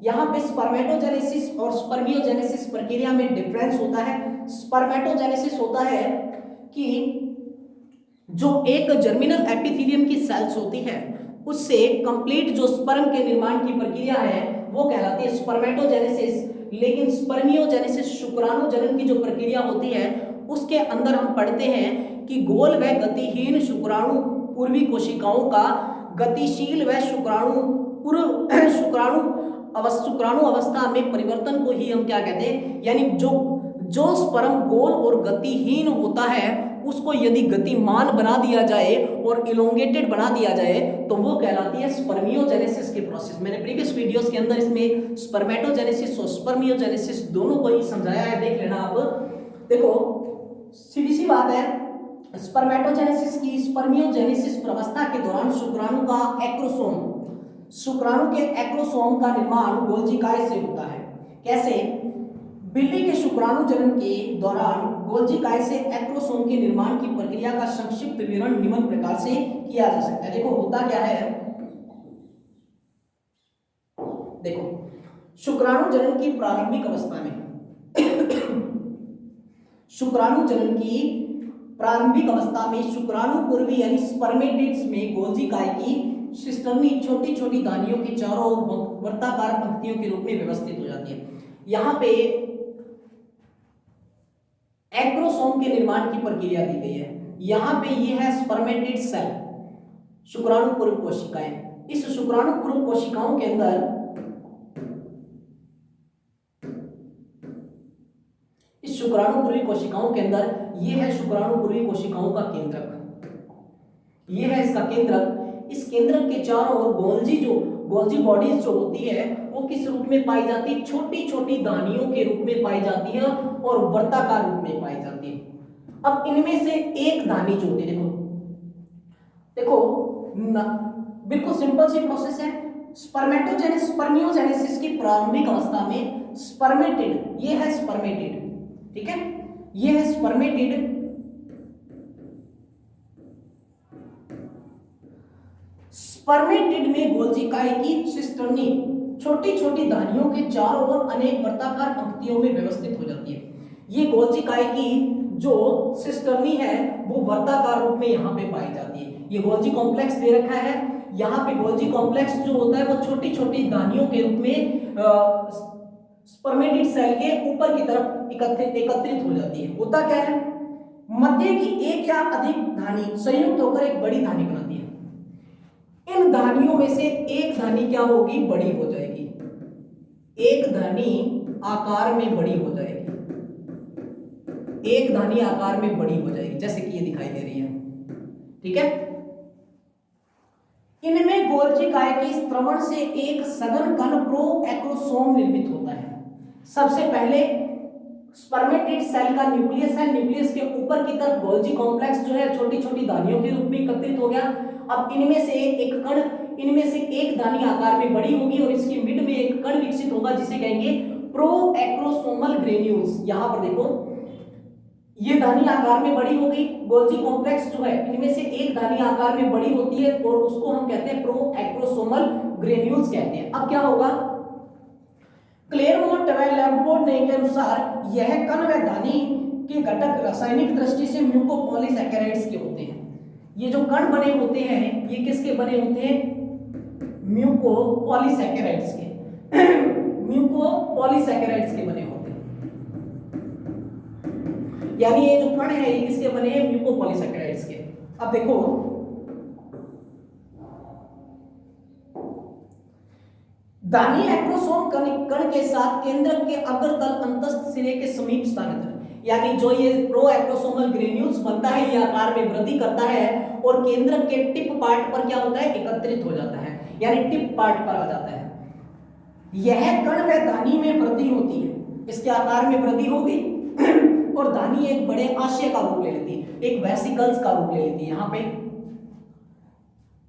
यहाँ पे स्पर्मेटोजेनेसिस और स्पर्मियोजेनेसिस प्रक्रिया में डिफरेंस होता है। स्पर्मेटोजेनेसिस होता है कि जो एक जर्मिनल एपिथेलियम की सेल्स होती है उससे कंप्लीट जो स्पर्म के निर्माण की प्रक्रिया है वो कहलाती है स्पर्मेटोजेनेसिस। लेकिन स्पर्मियोजेनेसिस शुक्राणु जनन की जो प्रक्रिया होती है उसके अंदर हम पढ़ते हैं कि गोल व गतिहीन शुक्राणु पूर्वी कोशिकाओं का गतिशील व शुक्राणु अवस्था में परिवर्तन को ही हम क्या कहते हैं, यानी जो स्पर्म गोल और गतिहीन होता है उसको यदि गतिमान बना दिया जाए और इलोंगेटेड बना दिया जाए तो वो कहलाती है स्पर्मियोजेनेसिस की प्रोसेस। मैंने प्रीवियस वीडियोस के अंदर इसमें स्पर्मेटोजेनेसिस और स्पर्मियोजेनेसिस दोनों को ही समझाया है, देख लेना आप। देखो सीधी सी बात है, स्पर्मेटोजेनेसिस की स्पर्मियोजेनेसिस प्रवस्था के दौरान शुक्राणु के एक्रोसोम का निर्माण गोल्जी काय से होता है। कैसे? बिल्ली के शुक्राणु जनन के दौरान गोल्जी काय से एक्रोसोम के निर्माण की प्रक्रिया का संक्षिप्त विवरण निम्न प्रकार से किया जा सकता है। देखो होता क्या है, देखो शुक्राणु जनन की प्रारंभिक अवस्था में शुक्राणु जनन की प्रारंभिक अवस्था में शुक्राणु पूर्वी यानी स्पर्मेटिड्स में गोल्जी काय की सिस्टर्नी छोटी छोटी दानियों के चारों ओर वर्ताकार पंक्तियों के रूप में व्यवस्थित हो जाती है। यहां पे एक्रोसोम के निर्माण की प्रक्रिया दी गई है। यहां पे ये है स्पर्मेटिड सेल, शुक्राणु पूर्व कोशिकाएं। इस शुक्राणु पूर्व कोशिकाओं के अंदर शुक्राणु पूर्वी कोशिकाओं के अंदर ये है शुक्राणु पूर्वी कोशिकाओं का केंद्रक, ये है इसका केंद्रक। इस केंद्रक के चारों ओर गोल्जी बॉडीज जो होती है वो किस रूप में पाई जाती है? छोटी छोटी दानियों के रूप में पाई जाती है और वर्ताकार रूप में पाई जाती है। अब इनमें से एक दानी जो होती है, देखो बिल्कुल सिंपल सी प्रोसेस है। स्पर्मियोजेनेसिस की प्रारंभिक अवस्था में स्पर्मेटिड, ये है स्पर्मेटिड, ठीक है, ये है स्पर्मेटिड। स्पर्मेटिड में गोल्जी काय की सिस्टर्नी छोटी छोटी दानियों के चारों ओर अनेक वर्ताकार पंक्तियों में व्यवस्थित हो जाती है। ये गोल्जी काय की जो सिस्टर्नी है वो वर्ताकार रूप में यहाँ पे पाई जाती है। ये गोल्जी कॉम्प्लेक्स दे रखा है, यहाँ पे गोल्जी कॉम्प्लेक्स जो होता है वो छोटी छोटी दानियों के रूप में स्पर्मेटिड सेल के ऊपर की तरफ एकत्रित हो जाती है। होता क्या है, मध्य की एक या अधिक धानी संयुक्त होकर एक बड़ी धानी बनाती है। इन धानियों में से एक धानी क्या होगी? बड़ी हो जाएगी। एक धानी आकार में बड़ी हो जाएगी, एक धानी आकार में बड़ी हो जाएगी, जैसे कि ये दिखाई दे रही है, ठीक है। इनमें गोल्जी काय के स्त्रवण से एक सघन कण प्रोएक्रोसोम निर्मित होता है। सबसे पहले स्पर्मेटिड सेल का न्यूक्लियस है, न्यूक्लियस के ऊपर की तरफ गोल्जी कॉम्प्लेक्स जो है छोटी छोटी दानियों के रूप में एकत्रित हो गया। अब इनमें से एक दानी आकार में बड़ी होगी और इसके मिड में एक कण विकसित होगा जिसे कहेंगे प्रोएक्रोसोमल ग्रेन्यूल्स। यहां पर देखो ये दानी आकार में बड़ी हो गई, गोल्जी कॉम्प्लेक्स जो है इनमें से एक दानी आकार में बड़ी होती है और उसको हम कहते हैं प्रोएक्रोसोमल ग्रेन्यूल्स कहते हैं। अब क्या होगा, क्लेरमोंट व लैम्बोर्ट ने के अनुसार यह कण व दानी के घटक रासायनिक दृष्टि से म्यूकोपॉलीसैकेराइड्स के होते हैं। ये जो कण बने होते हैं ये किसके बने होते हैं? म्यूकोपॉलीसैकेराइड्स के म्यूकोपॉलीसैकेराइड्स के बने होते हैं। यानी ये जो कण है ये किसके बने हैं? म्यूकोपॉलीसैकेराइड्स के। अब देखो दानी एक्रोसोम कण के साथ केंद्रक के अग्रतल अंतस्थ सिरे के समीप स्थानित, यानी जो ये प्रोएक्रोसोमल ग्रेन्यूल्स बनता है ये आकार में वृद्धि करता है और केंद्रक के टिप पार्ट पर क्या होता है? एकत्रित हो जाता है, यानी टिप पार्ट पर आ जाता है। यह कण व दानी में वृद्धि होती है, इसके आकार में वृद्धि होगी और दानी एक बड़े आशय का रूप ले लेती है, एक वेसिकल्स का रूप ले लेती है। यहाँ पे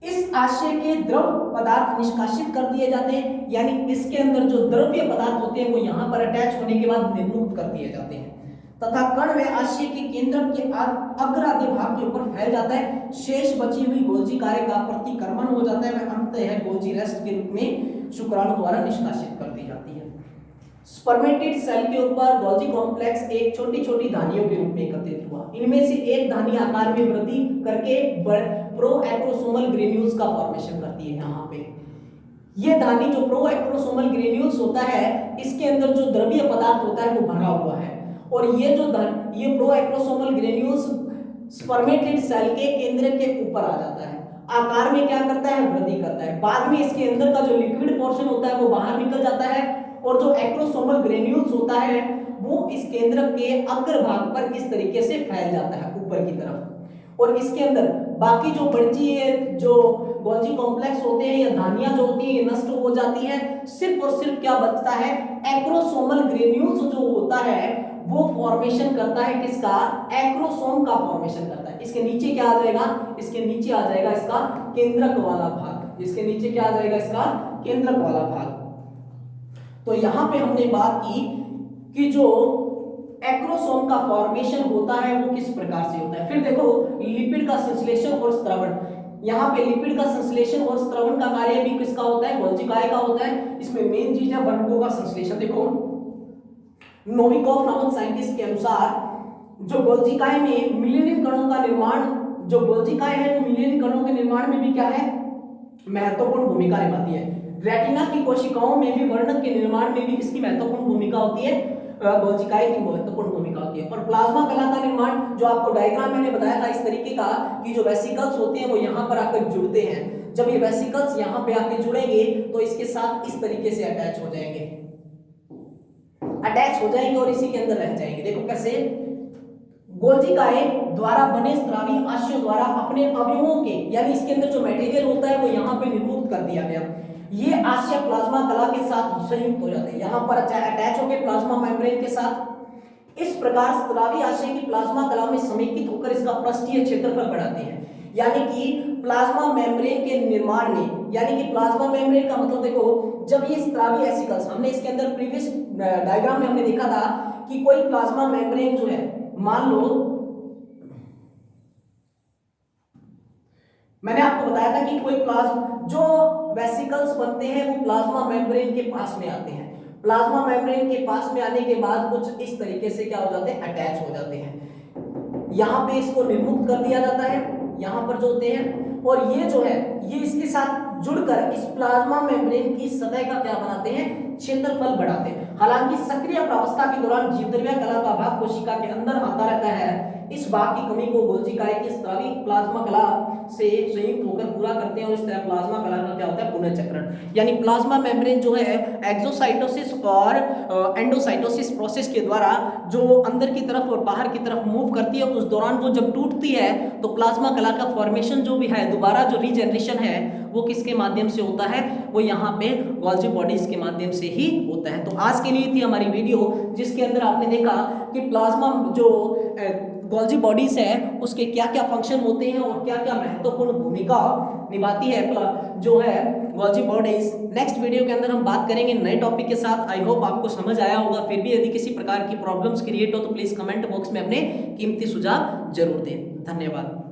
इस आशय के द्रव पदार्थ निष्कासित कर दिए जाते हैं, यानी इसके अंदर जो द्रव्य पदार्थ होते हैं वो यहाँ पर अटैच होने के बाद निर्मुक्त कर दिए जाते हैं तथा कण व आशय के केंद्र के अग्राधि भाग भाग के ऊपर फैल जाता है, शेष बची हुई गोल्जी कार्य का प्रतिक्रमण हो जाता है, वह अंततः गोल्जी रेस्ट के रूप में शुक्राणु द्वारा निष्कासित कर दी जाती है। स्पर्मेटेड सेल के ऊपर गोल्जी कॉम्प्लेक्स एक छोटी छोटी धानियों के रूप में एकत्रित हुआ। इनमें से एक धानी आकार में वृद्धि करके प्रोएक्टोसोमल ग्रेन्यूल्स का फॉर्मेशन करती है। यहाँ पे ये धानी जो प्रोएक्टोसोमल ग्रेन्यूल्स होता है, इसके अंदर जो द्रव्य पदार्थ होता है वो भरा हुआ है, और ये जो ये प्रोएक्टोसोमल ग्रेन्यूल्स स्पर्मेटेड सेल के केंद्र के ऊपर आ जाता है, आकार में क्या करता है, वृद्धि करता है। बाद में इसके अंदर का जो लिक्विड पोर्शन होता है वो बाहर निकल जाता है, और जो एक्टोसोमल ग्रेन्यूल्स होता है वो इस केंद्र के अग्रभाग पर इस तरीके से फैल जाता है ऊपर की तरफ, और इसके अंदर बाकी जो बची है जो गोल्जी कॉम्प्लेक्स होते हैं या धानियां जो होती है ये नष्ट हो जाती है। सिर्फ और सिर्फ क्या बचता है, एक्रोसोमल ग्रेन्यूल्स जो होता है वो फॉर्मेशन करता है किसका, एक्रोसोम का फॉर्मेशन करता है। इसके नीचे क्या आ जाएगा, इसके नीचे आ जाएगा इसका केंद्रक वाला भाग, इसके नीचे क्या आ जाएगा, इसका केंद्रक वाला भाग। तो यहां पे हमने बात की कि जो एक्रोसोम का फॉर्मेशन होता है वो किस प्रकार से होता है। फिर देखो लिपिड का संश्लेषण और स्त्रवण, यहाँ पे लिपिड का संश्लेषण और स्त्रवण का कार्य भी किसका होता है, गोल्जी काय का होता है। इसमें मेन चीज है वर्णकों का संश्लेषण। देखो नोविकोव नामक साइंटिस्ट के अनुसार जो गोल्जी काय में मिलेनियन कणों का निर्माण, जो गोल्जी काय है वो मिलेनियन कणों के निर्माण में भी क्या है, महत्वपूर्ण भूमिका निभाती है। रेटिना की कोशिकाओं में भी वर्णक के निर्माण में भी किसकी महत्वपूर्ण भूमिका होती है, गोल्जी काय की महत्वपूर्ण भूमिका होती है। और प्लाज्मा कला का निर्माण जो आपको डायग्राम मैंने बताया था इस तरीके का कि जो वेसिकल्स होते हैं वो यहाँ पर आकर जुड़ते हैं। जब ये वेसिकल्स यहाँ पे आके जुड़ेंगे तो इसके साथ इस तरीके से अटैच हो जाएंगे, और इसी के अंदर रह जाएंगे। देखो कैसे, गोल्जी काय द्वारा बने स्रावी आश्यों द्वारा अपने अवयवों के, यानी इसके अंदर जो मटेरियल होता है वो यहाँ पे निर्मुक्त कर दिया गया। ये आश्य प्लाज्मा कला के साथ संयुक्त हो जाते हैं, यहाँ पर अटैच होकर प्लाज्मा मेम्ब्रेन के साथ। इस प्रकार स्रावी आश्य की प्लाज्मा कला में समेकित होकर इसका पृष्ठीय क्षेत्रफल बढ़ाते हैं। यानी कि प्लाज्मा मेम्ब्रेन के निर्माण में, यानी कि प्लाज्मा मेम्ब्रेन का मतलब देखो, जब ये स्रावी वेसिकल्स, हमने इसके अंदर प्रीवियस डायग्राम में हमने देखा था कि कोई प्लाज्मा मेम्ब्रेन जो है, मान लो मैंने आपको बताया था कि कोई जो वेसिकल्स बनते हैं वो प्लाज्मा मेम्ब्रेन के पास में आते हैं। प्लाज्मा मेम्ब्रेन के पास में आने के बाद कुछ इस तरीके से क्या हो जाते हैं, अटैच हो जाते हैं। यहाँ पे इसको निर्मुक्त कर दिया जाता है, यहाँ पर जो होते हैं, और ये जो है ये इसके साथ जुड़कर इस प्लाज्मा मेम्ब्रेन की सतह का क्या बनाते हैं, क्षेत्रफल बढ़ाते हैं। हालांकि सक्रिय प्रावस्था के दौरान जीवद्रव्य कला का भाग कोशिका के अंदर आता रहता है। इस भाग की कमी को गोल्जी काय की स्रावी प्लाज्मा कला से संयुक्त होकर पूरा करते हैं, और इस तरह प्लाज्मा कला का क्या होता है, पुनर्चक्रण। यानी प्लाज्मा मेम्ब्रेन जो है एक्सोसाइटोसिस और एंडोसाइटोसिस प्रोसेस के द्वारा जो अंदर की तरफ और बाहर की तरफ मूव करती है, उस दौरान वो जब टूटती है तो प्लाज्मा कला का फॉर्मेशन जो भी है, दोबारा जो रीजनरेशन है वो किसके माध्यम से होता है, वो यहाँ पे गोल्जी बॉडीज के माध्यम से ही होता है। तो आज के लिए थी हमारी वीडियो, जिसके अंदर आपने देखा कि प्लाज्मा जो गोल्जी बॉडीज है उसके क्या क्या फंक्शन होते हैं और क्या क्या महत्वपूर्ण भूमिका निभाती है जो है गोल्जी बॉडीज। नेक्स्ट वीडियो के अंदर हम बात करेंगे नए टॉपिक के साथ। आई होप आपको समझ आया होगा। फिर भी यदि किसी प्रकार की प्रॉब्लम्स क्रिएट हो तो प्लीज कमेंट बॉक्स में अपने कीमती सुझाव जरूर दें। धन्यवाद।